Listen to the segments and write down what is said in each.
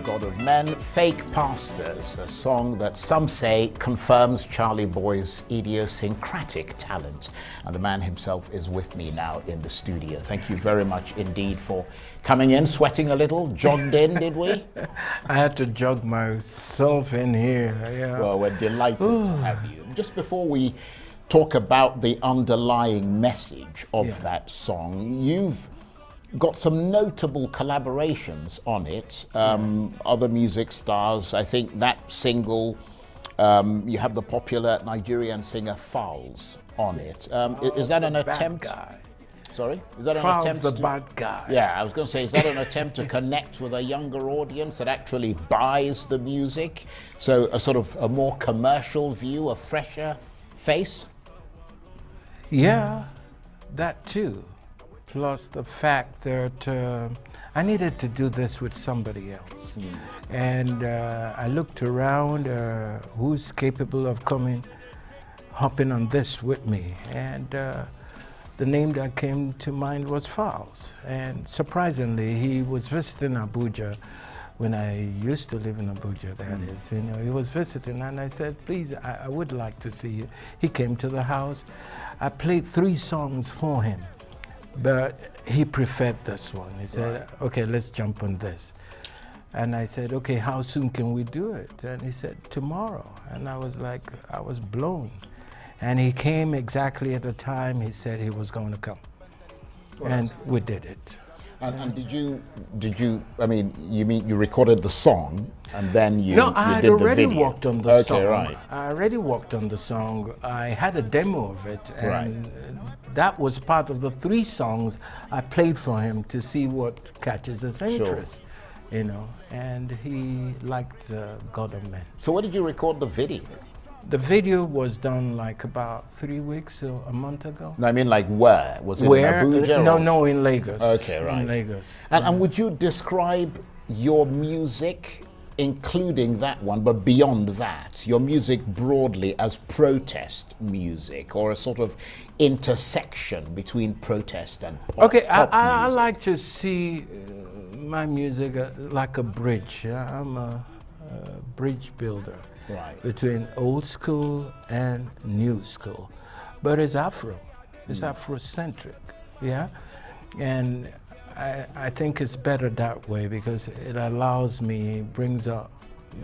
God of Men, Fake Pastors, a song that some say confirms CharlyBoy's idiosyncratic talent. And the man himself is with me now in the studio. Thank you very much indeed for coming in, sweating a little, jogged in, did we? I had to jog myself in here. Yeah. Well, we're delighted to have you. Just before we talk about the underlying message of that song, you've got some notable collaborations on it. Other music stars, I think that single, you have the popular Nigerian singer Falz on it. Is that an attempt? Sorry? Is that Falz, an attempt the to, bad guy. Yeah, I was going to say, is that an attempt to connect with a younger audience that actually buys the music? So a sort of a more commercial view, a fresher face? Yeah, that too. Plus the fact that I needed to do this with somebody else. And I looked around, who's capable of hopping on this with me. And the name that came to mind was Falz. And surprisingly, he was visiting Abuja when I used to live in Abuja, that is. You know, he was visiting and I said, please, I would like to see you. He came to the house. I played 3 songs for him. But he preferred this one. He said, okay, let's jump on this. And I said, okay, how soon can we do it? And he said, tomorrow. And I was like, I was blown. And he came exactly at the time he said he was going to come. Well, and we did it. And did you, I mean, you recorded the song and then you, no, I you had did already the video? worked on the song. Right. I already worked on the song. I had a demo of it, and that was part of the 3 songs I played for him to see what catches his interest. You know, and he liked God of Men. So where did you record the video? The video was done like about 3 weeks or a month ago. No, I mean like where? Was it Where? in Abuja? No, in Lagos. Okay, right. In Lagos. And would you describe your music, including that one, but beyond that, your music broadly as protest music, or a sort of intersection between protest and pop? Okay, pop I music? like to see my music like a bridge. I'm a bridge builder. Right. Between old school and new school. But it's Afro, it's Afrocentric, yeah? And I think it's better that way because it allows me, brings up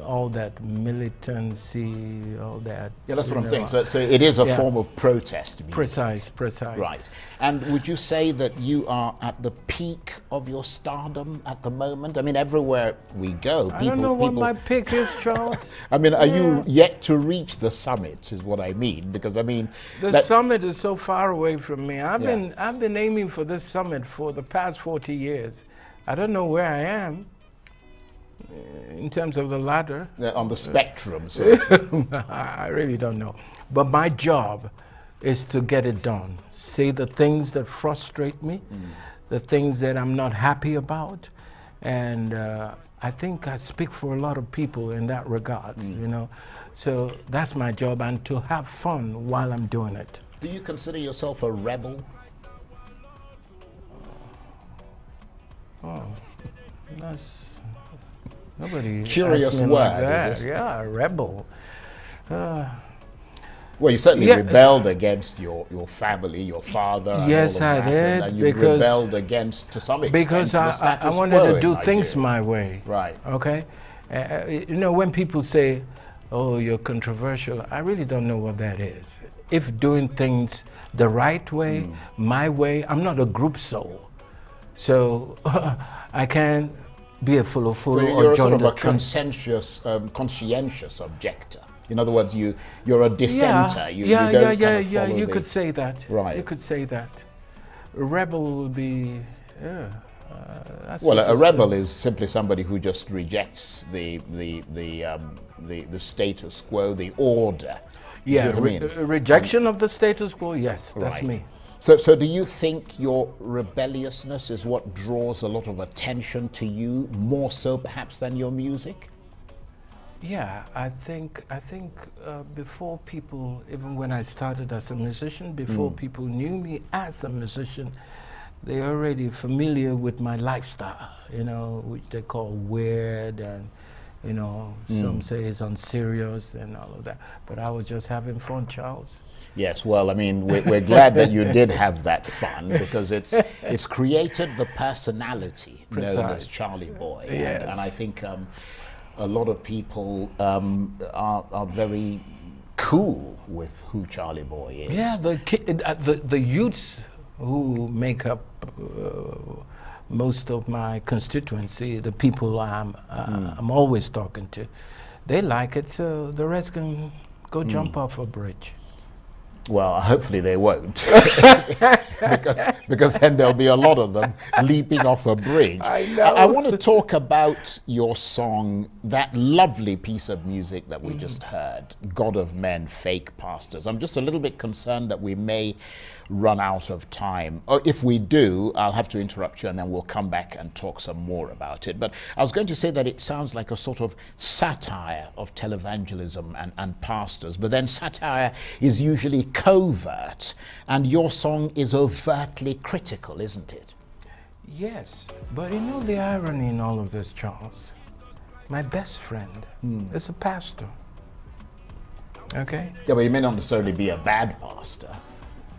all that militancy, all that. Yeah, that's what I'm saying. So it is a form of protest music. Precise. Right. And would you say that you are at the peak of your stardom at the moment? I mean, everywhere we go, people... I don't know what my peak is, Charles. I mean, are you yet to reach the summits, is what I mean? Because, I mean... The summit is so far away from me. I've been aiming for this summit for the past 40 years. I don't know where I am in terms of the ladder. On the spectrum, so... I really don't know. But my job is to get it done. Say the things that frustrate me, the things that I'm not happy about. And I think I speak for a lot of people in that regard, you know. So that's my job, and to have fun while I'm doing it. Do you consider yourself a rebel? Oh, that's... Nobody Curious word, like that. is it? Yeah, a rebel. Well, you certainly rebelled against your family, your father. Yes, and all of I that, did. And you rebelled against, to some extent, because the status I quo wanted to do in things Nigeria. my way. Right. Okay? You know, when people say, oh, you're controversial, I really don't know what that is. If doing things the right way, my way, I'm not a group soul. So I can't be a follow So you're sort of a conscientious objector. In other words, you're a dissenter. You don't kind of follow you could say that. Right. You could say that. A rebel would be, well, a rebel is simply somebody who just rejects the status quo, the order. Yeah, what I mean? Rejection of the status quo, yes, that's Right. me. So do you think your rebelliousness is what draws a lot of attention to you, more so perhaps than your music? Yeah, I think before people, even when I started as a musician, before people knew me as a musician, they're already familiar with my lifestyle, you know, which they call weird, and you know, some say it's unserious and all of that. But I was just having fun, Charles. Yes, well, I mean, we're glad that you did have that fun, because it's created the personality known as CharlyBoy. Yes. And I think a lot of people are very cool with who CharlyBoy is. Yeah, the youths who make up most of my constituency, the people I'm always talking to, they like it, so the rest can go jump off a bridge. Well, hopefully they won't, because then there'll be a lot of them leaping off a bridge. I know. I want to talk about your song, that lovely piece of music that we just heard, God of Men, Fake Pastors. I'm just a little bit concerned that we may run out of time. Or if we do, I'll have to interrupt you and then we'll come back and talk some more about it. But I was going to say that it sounds like a sort of satire of televangelism and pastors, but then satire is usually covert, and your song is overtly critical, isn't it? Yes, but you know the irony in all of this, Charles? My best friend is a pastor. Okay? Yeah, but he may not necessarily be a bad pastor.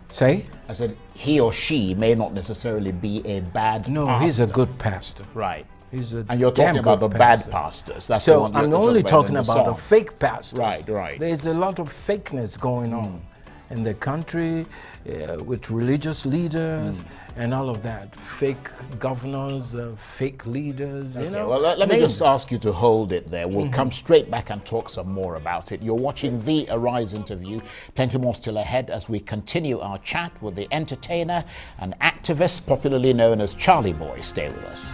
Say? I said he or she may not necessarily be a bad pastor. No, he's a good pastor. Right. He's a And you're talking damn about the good bad pastor. pastors. That's the So one I'm you're only talking in the about song. a fake pastor. Right, right. There's a lot of fakeness going on in the country with religious leaders and all of that. Fake governors, fake leaders, you know. Well, let me just ask you to hold it there. We'll come straight back and talk some more about it. You're watching the Arise interview. Plenty more still ahead as we continue our chat with the entertainer and activist popularly known as CharlyBoy. Stay with us.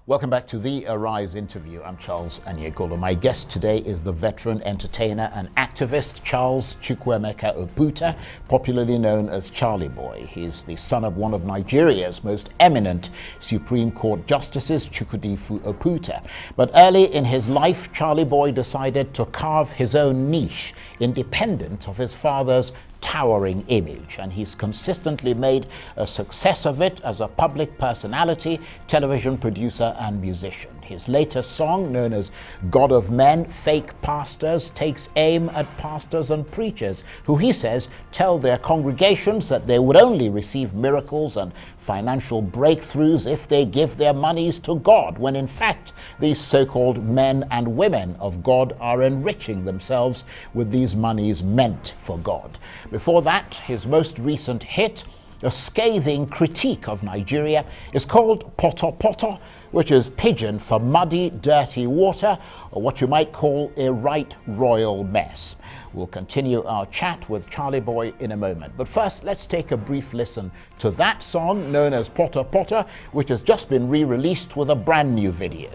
Welcome back to the Arise interview. I'm Charles Anyekolo. My guest today is the veteran entertainer and activist Charles Chukwuemeka Oputa, popularly known as CharlyBoy. He's the son of one of Nigeria's most eminent Supreme Court justices, Chukwudifu Oputa. But early in his life, CharlyBoy decided to carve his own niche, independent of his father's towering image, and he's consistently made a success of it as a public personality, television producer and musician. His latest song, known as God of Men, Fake Pastors, takes aim at pastors and preachers who, he says, tell their congregations that they would only receive miracles and financial breakthroughs if they give their monies to God, when in fact these so-called men and women of God are enriching themselves with these monies meant for God. Before that, his most recent hit, a scathing critique of Nigeria, is called Poto Poto, which is pidgin for muddy, dirty water, or what you might call a right royal mess. We'll continue our chat with CharlyBoy in a moment. But first, let's take a brief listen to that song known as Poto Poto, which has just been re-released with a brand new video.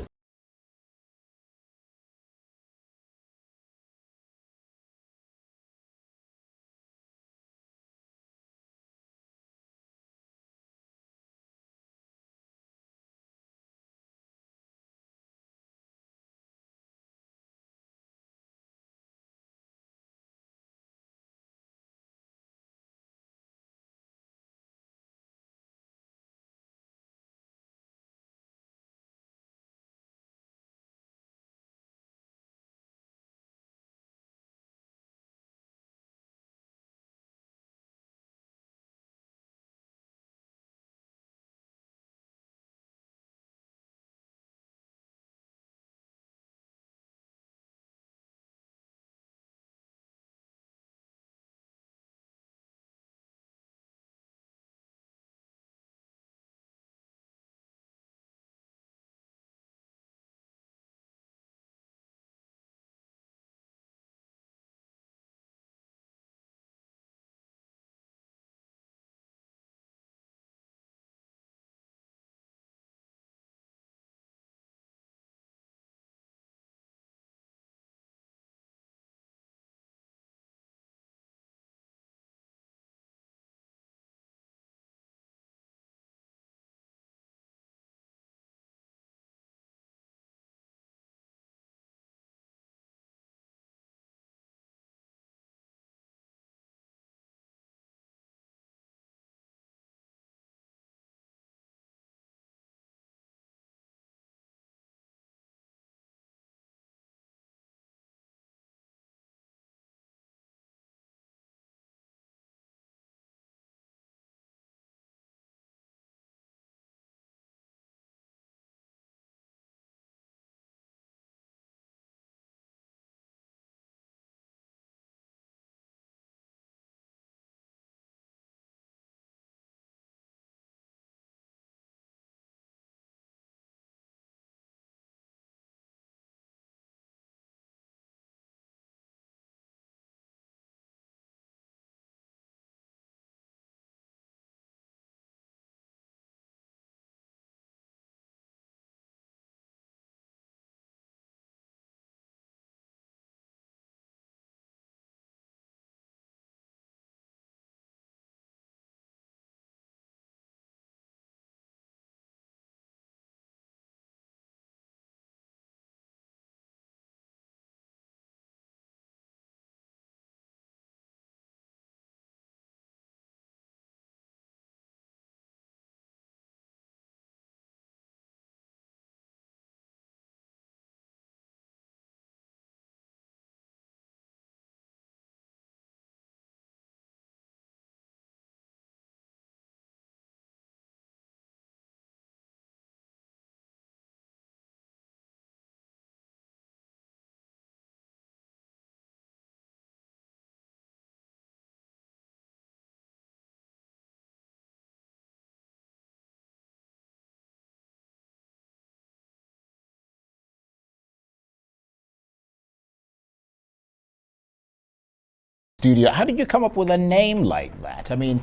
studio. How did you come up with a name like that? I mean,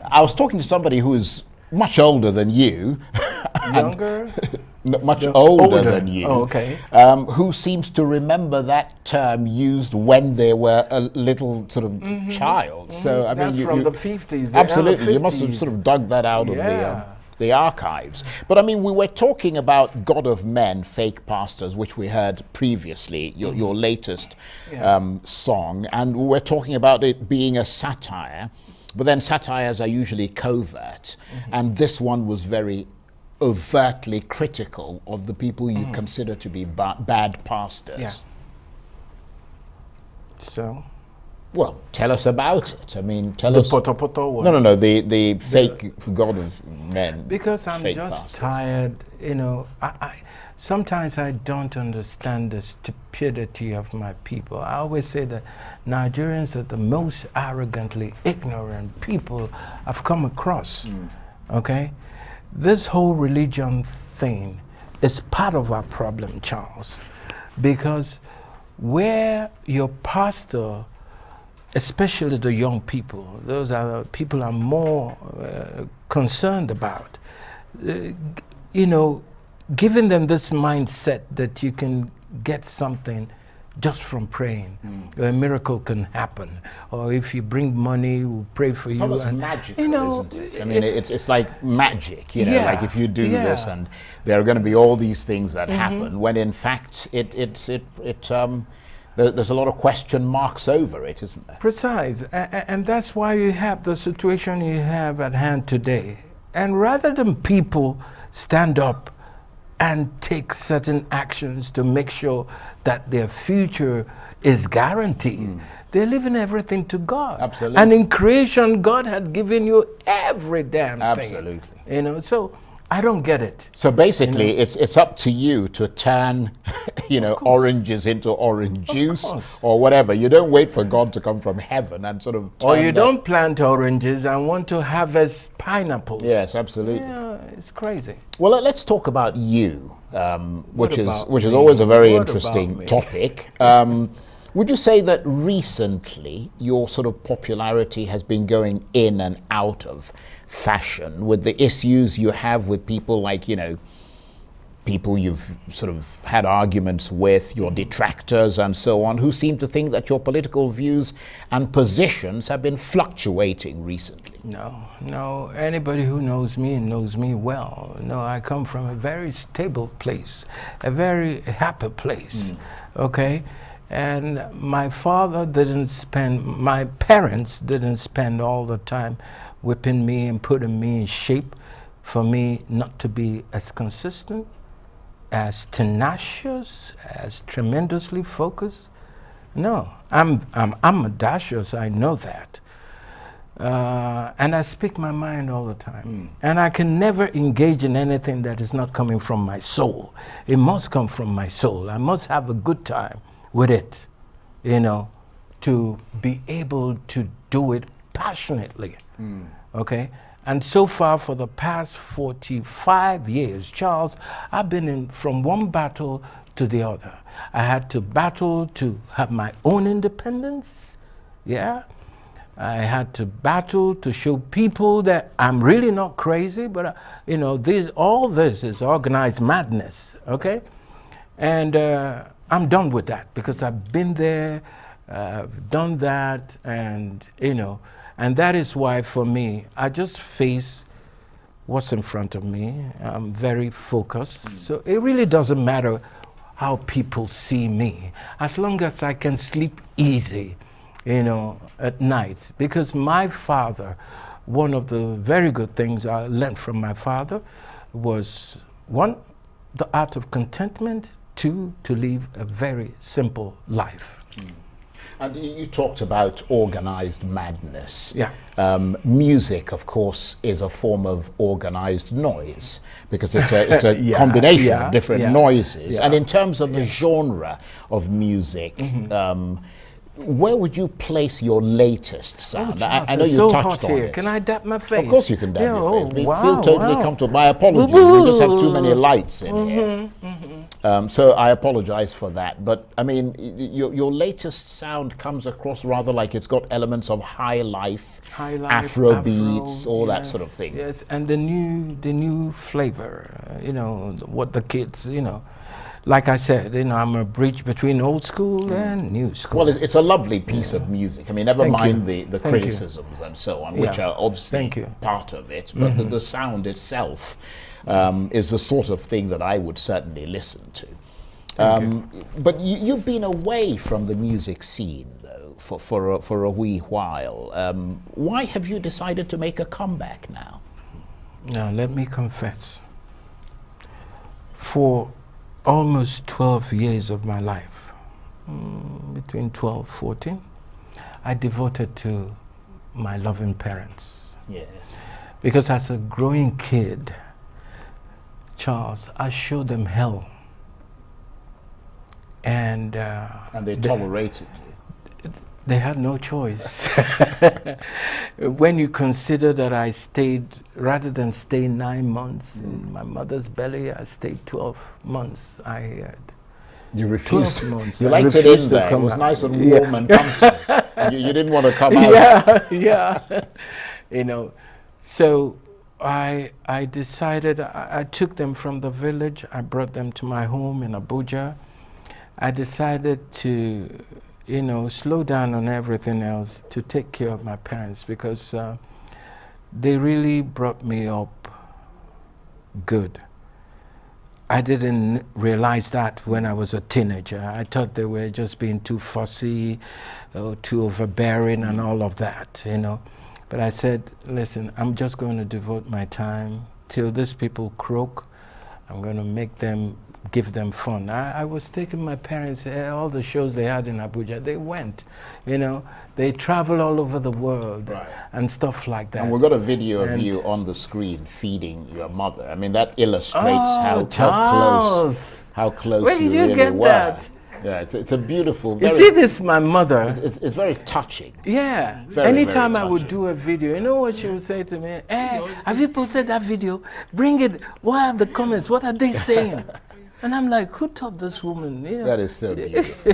I was talking to somebody who is much older than you. Younger? Much older than you. Oh, okay. Who seems to remember that term used when they were a little sort of child. So I That's mean, from the 50s. The absolutely, early you must have 50s. sort of dug that out Yeah. of the archives. But I mean, we were talking about God of Men, Fake Pastors, which we heard previously, your latest song, and we were talking about it being a satire. But then satires are usually covert, and this one was very overtly critical of the people you consider to be bad pastors. Yeah. So? Well, tell us about it. I mean, tell The us. poto one. No, the fake God of Men. Because I'm fake just pastors. tired, you know. I sometimes I don't understand the stupidity of my people. I always say that Nigerians are the most arrogantly ignorant people I've come across. Okay? This whole religion thing is part of our problem, Charles, because where your pastor, especially the young people, those are the people I'm more concerned about, you know, giving them this mindset that you can get something just from praying. A miracle can happen. Or if you bring money, we'll pray for It's you. almost and, magical, you know, isn't it? I mean, it's like magic, you know, Yeah, like if you do this yeah. and there are going to be all these things that happen, when in fact there's a lot of question marks over it, isn't there? Precise. And that's why you have the situation you have at hand today. And rather than people stand up and take certain actions to make sure that their future is guaranteed, they're leaving everything to God. Absolutely. And in creation, God had given you every damn thing. Absolutely. You know, so I don't get it. So basically, it's up to you to turn, you know, oranges into orange juice course. or whatever. You don't wait for God to come from heaven and sort of. Or turn you the- don't plant oranges and want to harvest pineapples. Yes, absolutely. Yeah, it's crazy. Well, let's talk about you, which is about which is me? always a very What about interesting me? topic. Would you say that recently your sort of popularity has been going in and out of fashion with the issues you have with people like, you know, people you've sort of had arguments with, your detractors and so on, who seem to think that your political views and positions have been fluctuating recently? No. Anybody who knows me well. No, I come from a very stable place, a very happy place. Okay? And my parents didn't spend all the time whipping me and putting me in shape for me not to be as consistent, as tenacious, as tremendously focused. No, I'm audacious, I know that. And I speak my mind all the time. And I can never engage in anything that is not coming from my soul. It must come from my soul. I must have a good time with it, you know, to be able to do it passionately. Okay? And so far, for the past 45 years, Charles, I've been in from one battle to the other. I had to battle to have my own independence. Yeah. I had to battle to show people that I'm really not crazy, but you know, all this is organized madness. Okay. And I'm done with that because I've been there, I've done that, and you know, and that is why for me, I just face what's in front of me. I'm very focused. So it really doesn't matter how people see me, as long as I can sleep easy, you know, at night. Because my father, one of the very good things I learned from my father was, one, the art of contentment, two, to live a very simple life. And you talked about organized madness. Yeah. Music, of course, is a form of organized noise because it's a combination of different noises. Yeah. And in terms of the genre of music, where would you place your latest sound? I know you so touched hot on here. it. Can I dap my face? Of course you can dab Yeah, your face. We wow, feel totally wow. comfortable. My apologies. We just have too many lights in here. So I apologize for that. But I mean, your latest sound comes across rather like it's got elements of high life, Afro beats, all that sort of thing. Yes, and the new flavor, you know, what the kids, you know, like I said, you know, I'm a bridge between old school and new school. Well, it's a lovely piece of music. I mean, never mind the criticisms and so on, which are obviously part of it, but the sound itself is the sort of thing that I would certainly listen to. But you've been away from the music scene, though, for a wee while. Why have you decided to make a comeback now? Now, let me confess. For almost 12 years of my life, between 12, 14, I devoted to my loving parents. Yes. Because as a growing kid, Charles, I showed them hell. And they tolerated you. They had no choice. When you consider that I stayed, rather than stay 9 months in my mother's belly, I stayed 12 months. You refused. 12 months. You liked it in there. It was nice and warm and comfortable. You didn't want to come out. Yeah. You know, so I decided, I took them from the village. I brought them to my home in Abuja. I decided to, you know, slow down on everything else to take care of my parents, because they really brought me up good. I didn't realize that when I was a teenager. I thought they were just being too fussy, too overbearing and all of that, you know. But I said, listen, I'm just going to devote my time till these people croak. I'm going to give them fun. I was taking my parents, all the shows they had in Abuja, they went, you know, they travel all over the world and stuff like that. And we've got a video of you on the screen feeding your mother. I mean, that illustrates how close Where you did you really get were. that? Yeah, it's a beautiful. You see this, my mother. It's very touching. Yeah. Very, anytime very I would do a video, you know what she would say to me? Hey, have you posted that video? Bring it. What are the comments? What are they saying? And I'm like, who taught this woman? You know? That is so beautiful.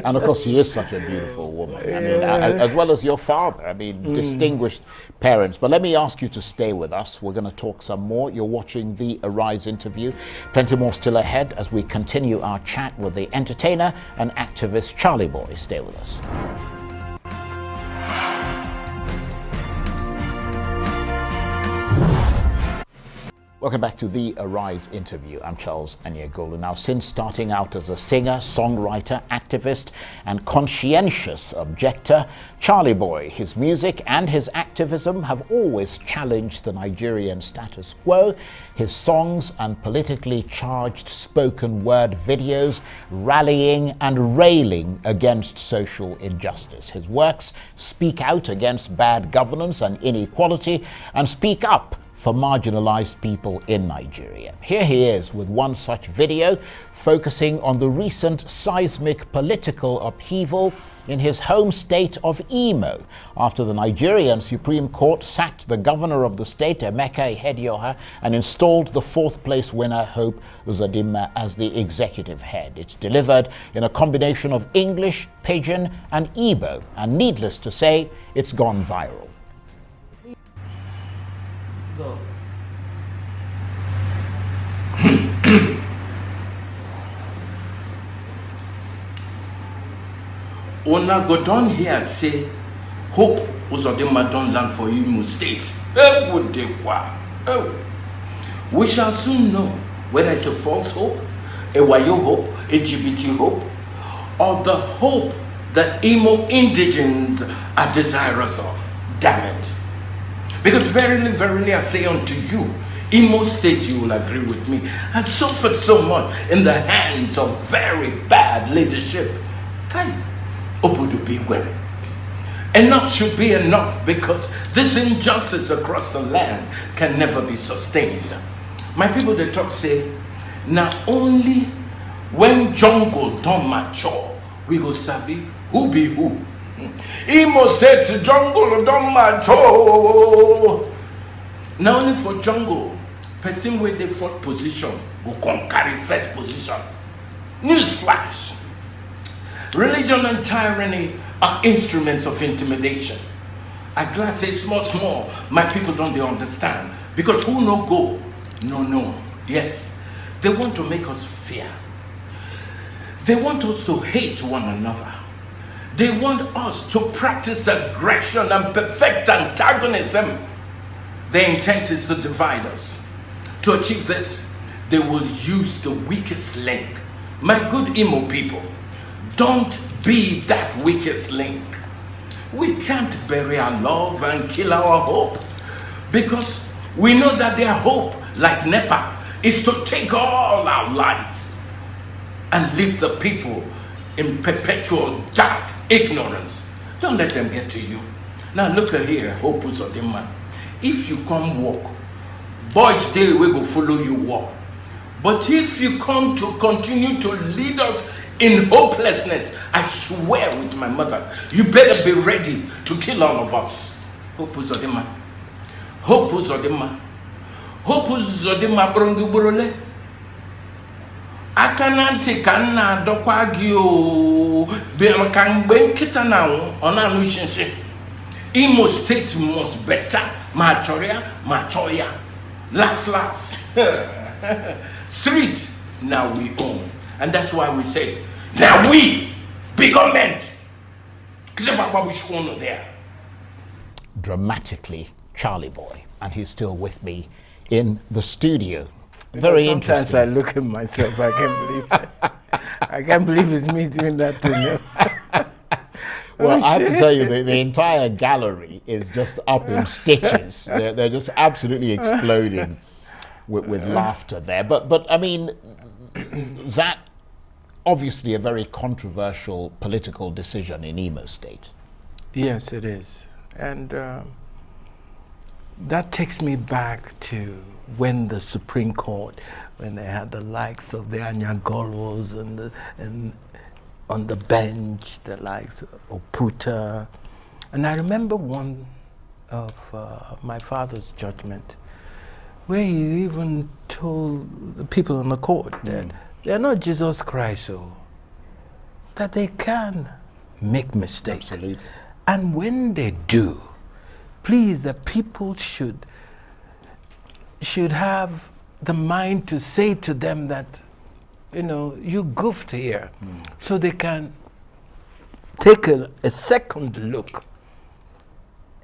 And of course, she is such a beautiful woman. I mean, as well as your father. I mean, distinguished parents. But let me ask you to stay with us. We're going to talk some more. You're watching the Arise interview. Plenty more still ahead as we continue our chat with the entertainer and activist CharlyBoy. Stay with us. Welcome back to the Arise interview. I'm Charles Anyagolu. Now, since starting out as a singer, songwriter, activist, and conscientious objector, CharlyBoy, his music and his activism have always challenged the Nigerian status quo. His songs and politically charged spoken word videos rallying and railing against social injustice. His works speak out against bad governance and inequality and speak up for marginalized people in Nigeria. Here he is with one such video focusing on the recent seismic political upheaval in his home state of Imo after the Nigerian Supreme Court sacked the governor of the state, Emeka Ihedioha, and installed the fourth place winner, Hope Uzodimma, as the executive head. It's delivered in a combination of English, Pidgin, and Igbo, and needless to say, it's gone viral. Go. Una go down here say Hope Uzodimma don land for Imo State. We shall soon know whether it's a false hope, a Wayo hope, a GBT hope, or the hope that Imo indigents are desirous of. Damn it. Because verily, verily I say unto you, Imo State, you will agree with me, has suffered so much in the hands of very bad leadership. Can Oputa be well? Enough should be enough, because this injustice across the land can never be sustained. My people, they talk say, not only when jungle don't mature, we go sabi who be who. Imo State to jungle don't matter. Not only for jungle, person with the fourth position go come carry first position. Newsflash. Religion and tyranny are instruments of intimidation. I glad say small, my people don't they understand. Because who no go, no. Yes, they want to make us fear. They want us to hate one another. They want us to practice aggression and perfect antagonism. Their intent is to divide us. To achieve this, they will use the weakest link. My good Imo people, don't be that weakest link. We can't bury our love and kill our hope, because we know that their hope, like NEPA, is to take all our lights and leave the people in perpetual dark ignorance. Don't let them get to you. Now look at here, Opus of the man. If you come walk, boys they will go follow you walk. But if you come to continue to lead us in hopelessness, I swear with my mother, you better be ready to kill all of us. Opus of the man. Opus of the man. Opus of the man brongu burole. Akananti kana dokwa gyo be makangbe kita na ona no shinshi. Imo State must better machoya. Last. Street now we own. And that's why we say, now we be government. There. Dramatically, CharlyBoy, and he's still with me in the studio. Very interesting. Sometimes I look at myself, I can't believe it. I can't believe it's me doing that to you. Well, I have to tell you, the entire gallery is just up in stitches. They're just absolutely exploding with laughter there. But I mean, that obviously a very controversial political decision in Imo State. Yes, it is. And that takes me back to when the Supreme Court, when they had the likes of the Anyagolos and on the bench, the likes of Oputa. And I remember one of my father's judgment where he even told the people in the court that they're not Jesus Christ, that they can make mistakes. Absolutely. And when they do, please, the people should have the mind to say to them that, you know, you goofed here, so they can take a second look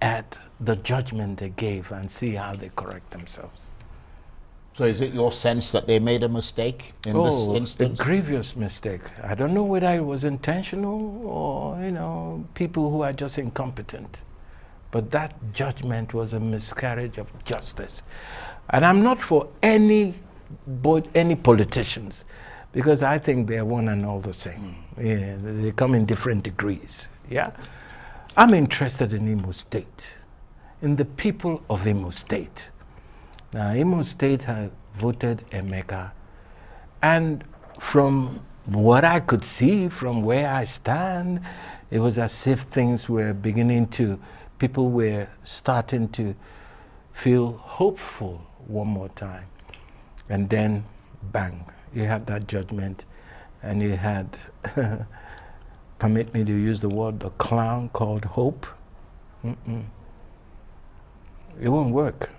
at the judgment they gave and see how they correct themselves. So is it your sense that they made a mistake in this instance? A grievous mistake. I don't know whether it was intentional or, you know, people who are just incompetent. But that judgment was a miscarriage of justice. And I'm not for any politicians, because I think they're one and all the same. Yeah, they come in different degrees. Yeah, I'm interested in Imo State, in the people of Imo State. Now, Imo State has voted Emeka, and from what I could see, from where I stand, it was as if things were beginning to, people were starting to feel hopeful one more time. And then, bang, you had that judgment, and you had, permit me to use the word, the clown called hope. It won't work.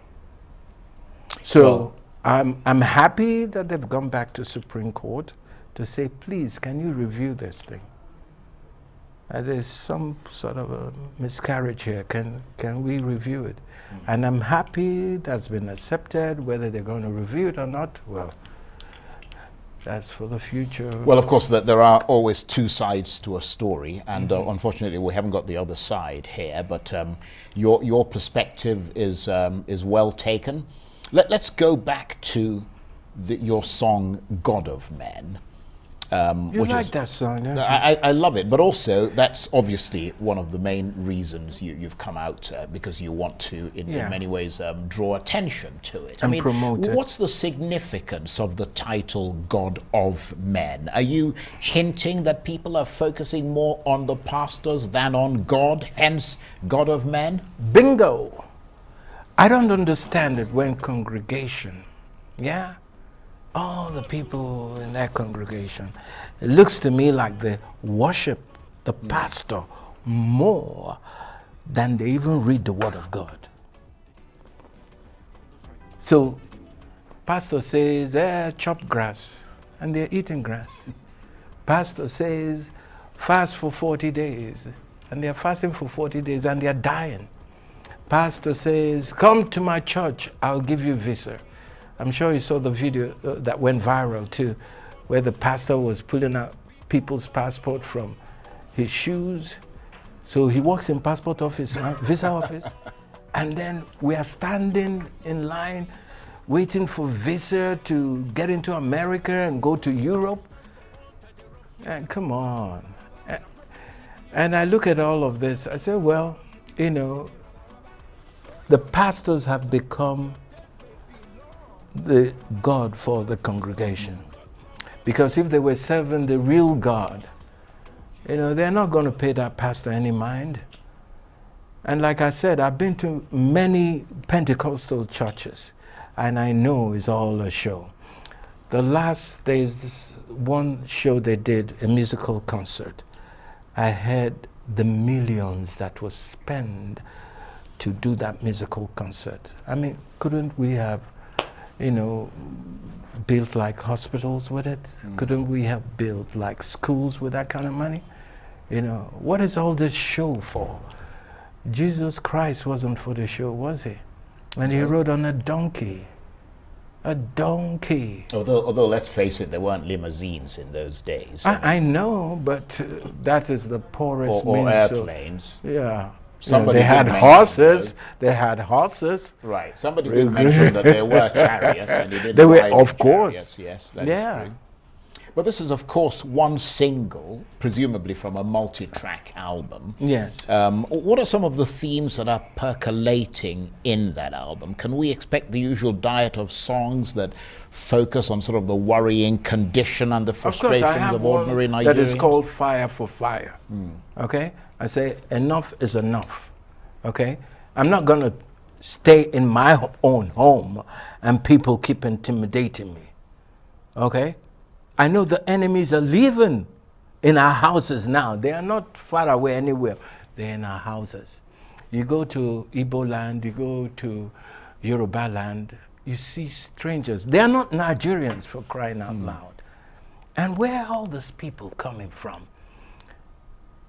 So I'm happy that they've gone back to Supreme Court to say, please, can you review this thing? There's some sort of a miscarriage here. Can we review it? And I'm happy that's been accepted. Whether they're going to review it or not, well, that's for the future. Well, of course, there are always two sides to a story, and unfortunately, we haven't got the other side here. But your perspective is well taken. Let's go back to your song "God of Men." You like that song, don't you? I love it, but also that's obviously one of the main reasons you've come out, because you want to, in many ways, draw attention to it. And promote it. What's the significance of the title "God of Men"? Are you hinting that people are focusing more on the pastors than on God, hence God of Men? Bingo! I don't understand it when congregation, all the people in that congregation, it looks to me like they worship the pastor more than they even read the Word of God. So, pastor says, chop grass, and they're eating grass. Pastor says, fast for 40 days, and they're fasting for 40 days, and they're dying. Pastor says, come to my church, I'll give you visa. I'm sure you saw the video that went viral too, where the pastor was pulling out people's passport from his shoes. So he walks in passport office, visa office, and then we are standing in line waiting for visa to get into America and go to Europe. And come on. And I look at all of this, I say, well, you know, the pastors have become the God for the congregation. Because if they were serving the real God, you know, they're not going to pay that pastor any mind. And like I said, I've been to many Pentecostal churches, and I know it's all a show. There's this one show they did, a musical concert. I had the millions that was spent to do that musical concert. I mean, couldn't we have, you know, built like hospitals with it? Couldn't we have built like schools with that kind of money? You know, what is all this show for? Jesus Christ wasn't for the show, was he? And he rode on a donkey. A donkey. Although let's face it, there weren't limousines in those days. I know, but that is the poorest or means. airplanes. Yeah. Somebody they had did mention horses. those. They had horses. Right. Somebody did mention that there were chariots, and he did. They were, ride in of course. chariots. Yes, that is true. But this is, of course, one single, presumably from a multi-track album. Yes. What are some of the themes that are percolating in that album? Can we expect the usual diet of songs that focus on sort of the worrying condition and the frustrations of ordinary Nigerians? That is called Fire for Fire. Okay? I say enough is enough. Okay? I'm not going to stay in my own home and people keep intimidating me. Okay? I know the enemies are living in our houses now. They are not far away anywhere. They're in our houses. You go to Igbo land, you go to Yoruba land, you see strangers. They are not Nigerians, for crying out loud. And where are all these people coming from?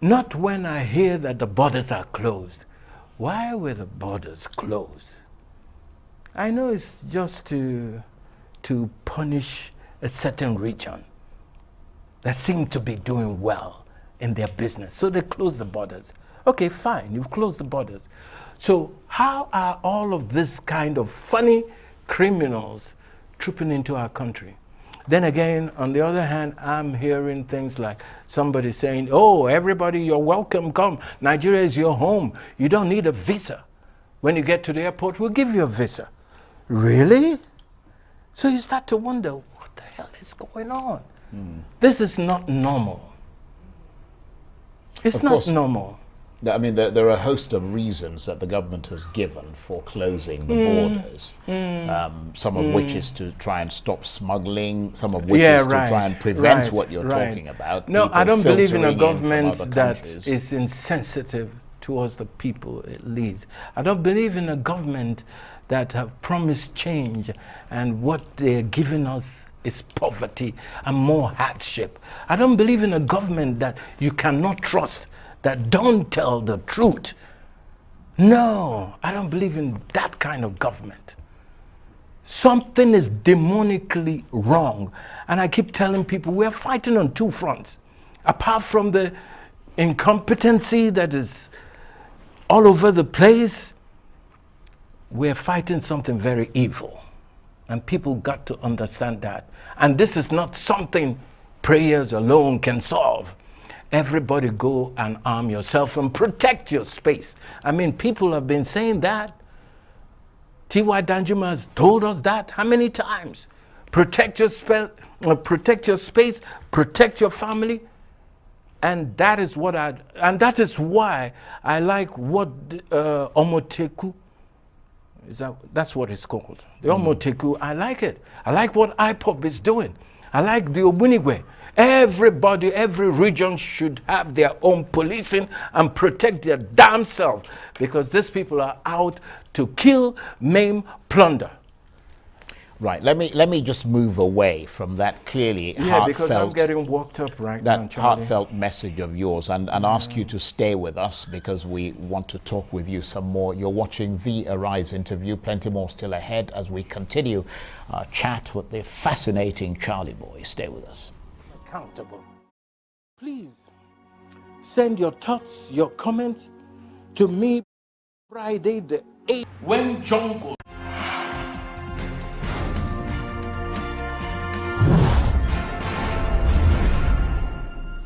Not when I hear that the borders are closed. Why were the borders closed? I know it's just to punish a certain region that seem to be doing well in their business. So they close the borders. Okay, fine, you've closed the borders. So how are all of this kind of funny criminals trooping into our country? Then again, on the other hand, I'm hearing things like somebody saying, oh, everybody, you're welcome, come. Nigeria is your home. You don't need a visa. When you get to the airport, we'll give you a visa. Really? So you start to wonder, what the hell is going on? This is not normal. It's not normal. I mean, there are a host of reasons that the government has given for closing the borders. Some of which is to try and stop smuggling, some of which is to try and prevent what you're talking about. No, I don't believe in a government that countries. is insensitive towards the people it leads. I don't believe in a government that have promised change and what they're giving us is poverty and more hardship. I don't believe in a government that you cannot trust, that don't tell the truth. No, I don't believe in that kind of government. Something is demonically wrong. And I keep telling people we're fighting on two fronts. Apart from the incompetency that is all over the place, we're fighting something very evil. And people got to understand that. And this is not something prayers alone can solve. Everybody go and arm yourself and protect your space. I mean, people have been saying that. T.Y. Danjuma has told us that how many times? Protect your space, protect your family. And that is what that is why I like what Omoteku, That's what it's called. The Omoteku, I like it. I like what IPOP is doing. I like the Obunigwe. Everybody, every region should have their own policing and protect their damn self, because these people are out to kill, maim, plunder. Right. Let me just move away from that clearly Yeah, because I'm getting worked up right now, that Charlie. heartfelt message of yours, and ask you to stay with us because we want to talk with you some more. You're watching the Arise interview. Plenty more still ahead as we continue our chat with the fascinating CharlyBoy. Stay with us. Accountable. Please send your thoughts, your comments to me Friday the 8th. When Jungle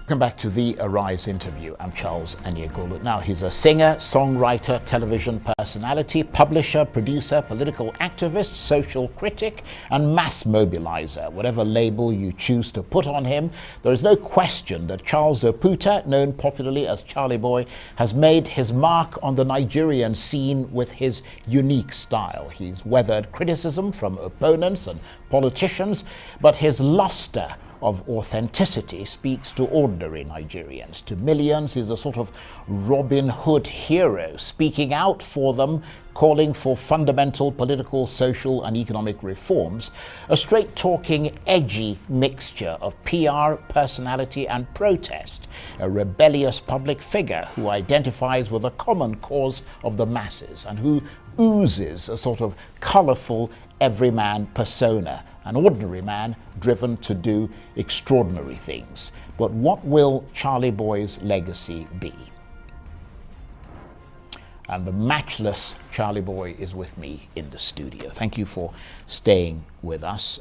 Welcome back to the Arise interview. I'm Charles Anyegulu. Now, he's a singer, songwriter, television personality, publisher, producer, political activist, social critic, and mass mobilizer. Whatever label you choose to put on him, there is no question that Charles Oputa, known popularly as CharlyBoy, has made his mark on the Nigerian scene with his unique style. He's weathered criticism from opponents and politicians, but his luster of authenticity speaks to ordinary Nigerians. To millions, he's a sort of Robin Hood hero, speaking out for them, calling for fundamental political, social, and economic reforms, a straight-talking, edgy mixture of PR, personality, and protest, a rebellious public figure who identifies with a common cause of the masses and who oozes a sort of colourful everyman persona, an ordinary man driven to do extraordinary things. But what will CharlyBoy's legacy be? And the matchless CharlyBoy is with me in the studio. Thank you for staying with us.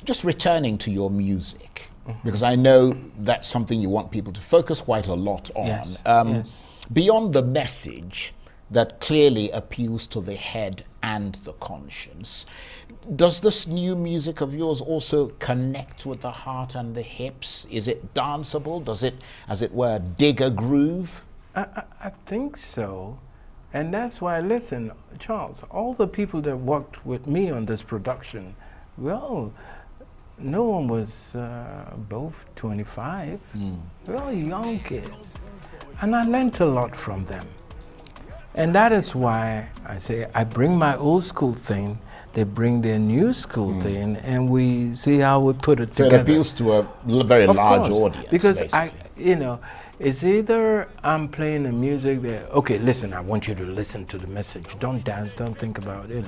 Just returning to your music, because I know that's something you want people to focus quite a lot on. Yes, yes. Beyond the message that clearly appeals to the head and the conscience, does this new music of yours also connect with the heart and the hips? Is it danceable? Does it, as it were, dig a groove? I think so. And that's why, listen, Charles, all the people that worked with me on this production, well, no one was both 25. We're all young kids. And I learned a lot from them. And that is why I say I bring my old school thing, they bring their new school thing, and we see how we put it together. So it appeals to a very large audience. Because basically. it's either I'm playing the music that, okay, listen, I want you to listen to the message. Don't dance, don't think about it,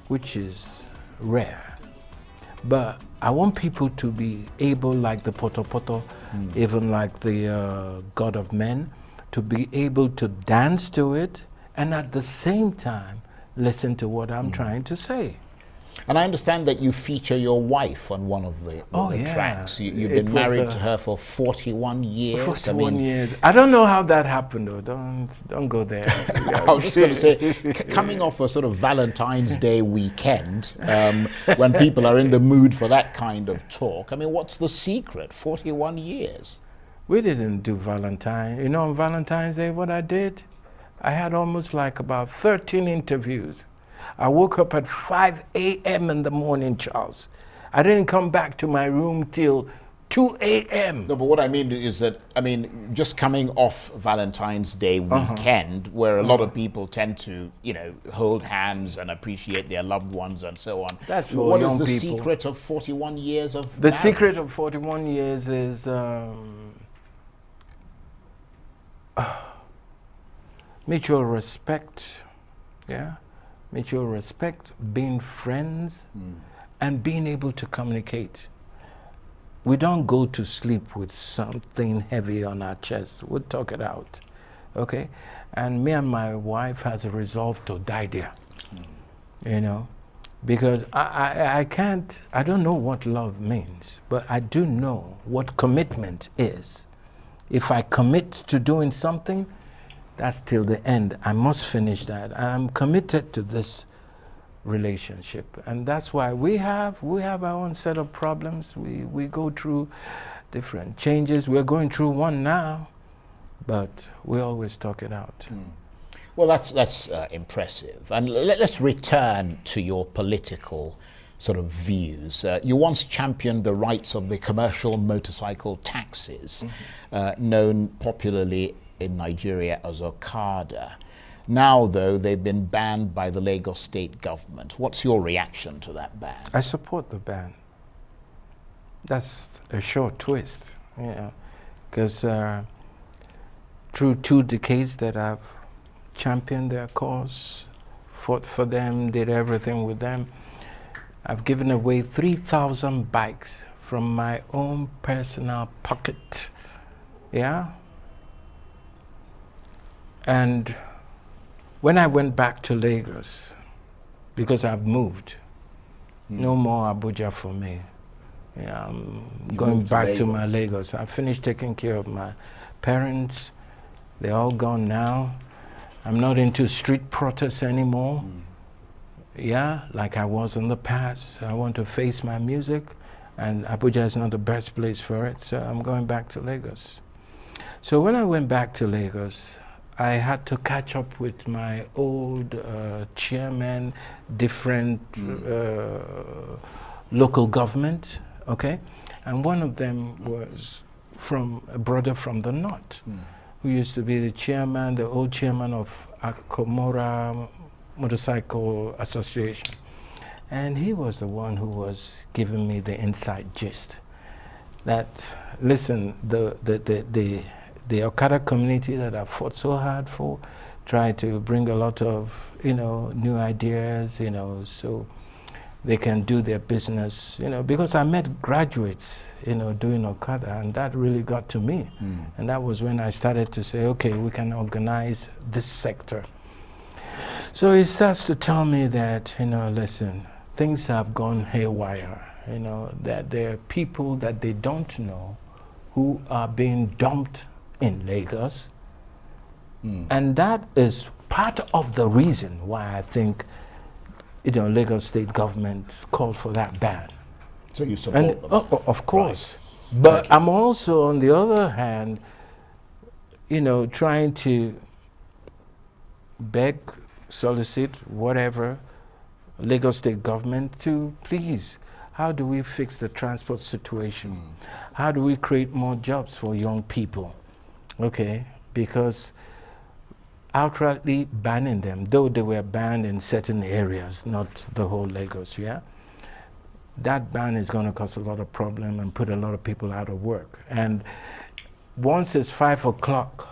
which is rare. But I want people to be able, like the Poto Poto, even like the God of Men, to be able to dance to it and at the same time listen to what I'm trying to say. And I understand that you feature your wife on one of the tracks. You've been married to her for 41 years. 41 years. I don't know how that happened, though. Don't go there. I was just going to say, coming off a sort of Valentine's Day weekend, when people are in the mood for that kind of talk, I mean, what's the secret? 41 years. We didn't do Valentine. On Valentine's Day, what I did? I had almost like about 13 interviews. I woke up at 5 a.m. in the morning, Charles. I didn't come back to my room till 2 a.m. No, but what I mean is that, just coming off Valentine's Day weekend, where a lot of people tend to, hold hands and appreciate their loved ones and so on. That's for What young is the people. secret of 41 years of The marriage? secret of 41 years is mutual respect, mutual respect, being friends, and being able to communicate. We don't go to sleep with something heavy on our chest. We'll talk it out, okay? And me and my wife has a resolve to die there, because I don't know what love means, but I do know what commitment is. If I commit to doing something, that's till the end. I must finish that. I'm committed to this relationship, and that's why we have our own set of problems. We go through different changes. We're going through one now, but we always talk it out. Well, that's impressive. And let's return to your political sort of views. You once championed the rights of the commercial motorcycle taxis, known popularly in Nigeria as Okada. Now, though, they've been banned by the Lagos state government. What's your reaction to that ban? I support the ban. That's a short twist, because through 2 decades that I've championed their cause, fought for them, did everything with them, I've given away 3,000 bikes from my own personal pocket, And when I went back to Lagos, because I've moved, no more Abuja for me. I'm going back to my Lagos. I finished taking care of my parents. They're all gone now. I'm not into street protests anymore. Like I was in the past. I want to face my music, and Abuja is not the best place for it, so I'm going back to Lagos. So when I went back to Lagos, I had to catch up with my old chairman, different local government, and one of them was from a brother from the north, who used to be the old chairman of Akomora Motorcycle Association. And he was the one who was giving me the inside gist that, listen, the Okada community that I fought so hard for, tried to bring a lot of, new ideas, so they can do their business, because I met graduates, doing Okada, and that really got to me. And that was when I started to say, okay, we can organize this sector. So he starts to tell me that, listen, things have gone haywire, that there are people that they don't know who are being dumped in Lagos. And that is part of the reason why I think, Lagos state government called for that ban. So you support them? Of course. Right. But I'm also, on the other hand, trying to beg, solicit, whatever, Lagos state government to please, how do we fix the transport situation? How do we create more jobs for young people? Because outrightly banning them, though they were banned in certain areas, not the whole Lagos, that ban is going to cause a lot of problem and put a lot of people out of work. And once it's 5 o'clock,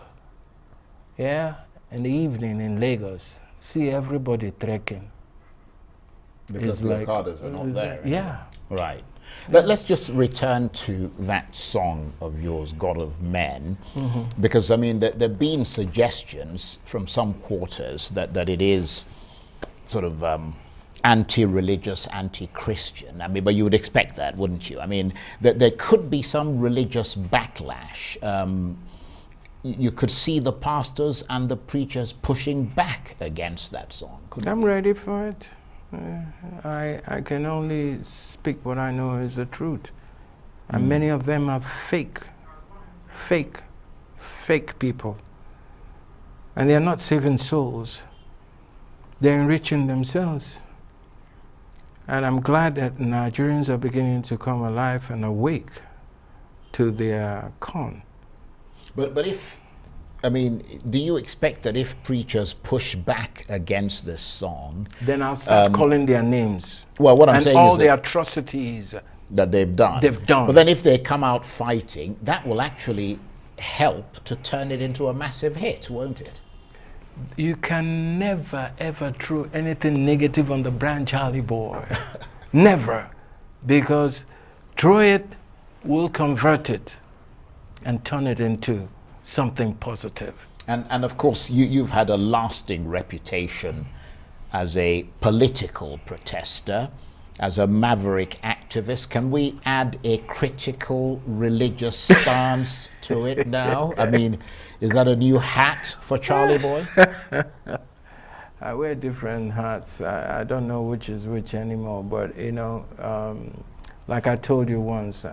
in the evening in Lagos, see everybody trekking. Because the Okadas are not there anymore. Right. Let's just return to that song of yours, God of Men, because, there have been suggestions from some quarters that it is sort of anti-religious, anti-Christian. But you would expect that, wouldn't you? That there could be some religious backlash. You could see the pastors and the preachers pushing back against that song. I'm ready for it. I can only speak what I know is the truth. And many of them are fake people. And they're not saving souls. They're enriching themselves. And I'm glad that Nigerians are beginning to come alive and awake to their con. But if, do you expect that if preachers push back against this song, then I'll start calling their names? Well, what I'm saying is all the atrocities that they've done. But then if they come out fighting, that will actually help to turn it into a massive hit, won't it? You can never ever throw anything negative on the brand CharlyBoy. Never. Because throw it, we'll convert it and turn it into something positive. And of course, you've had a lasting reputation as a political protester, as a maverick activist. Can we add a critical religious stance to it now? Is that a new hat for CharlyBoy? I wear different hats. I don't know which is which anymore, but like I told you once,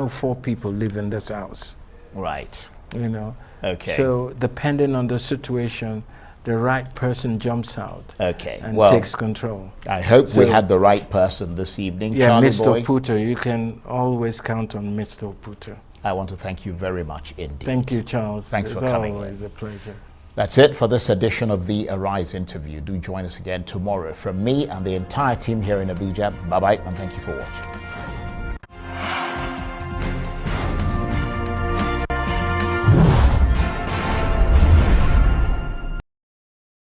4 people live in this house. Right. Okay. Okay. So depending on the situation, the right person jumps out. Okay, And well, takes control. I hope we So- had the right person this evening. Yeah, Charlie Mr. Boy, Oputa, you can always count on Mr. Oputa. I want to thank you very much indeed. Thank you, Charles. Thanks for coming in. It's always a pleasure. That's it for this edition of the Arise interview. Do join us again tomorrow. From me and the entire team here in Abuja, bye-bye and thank you for watching.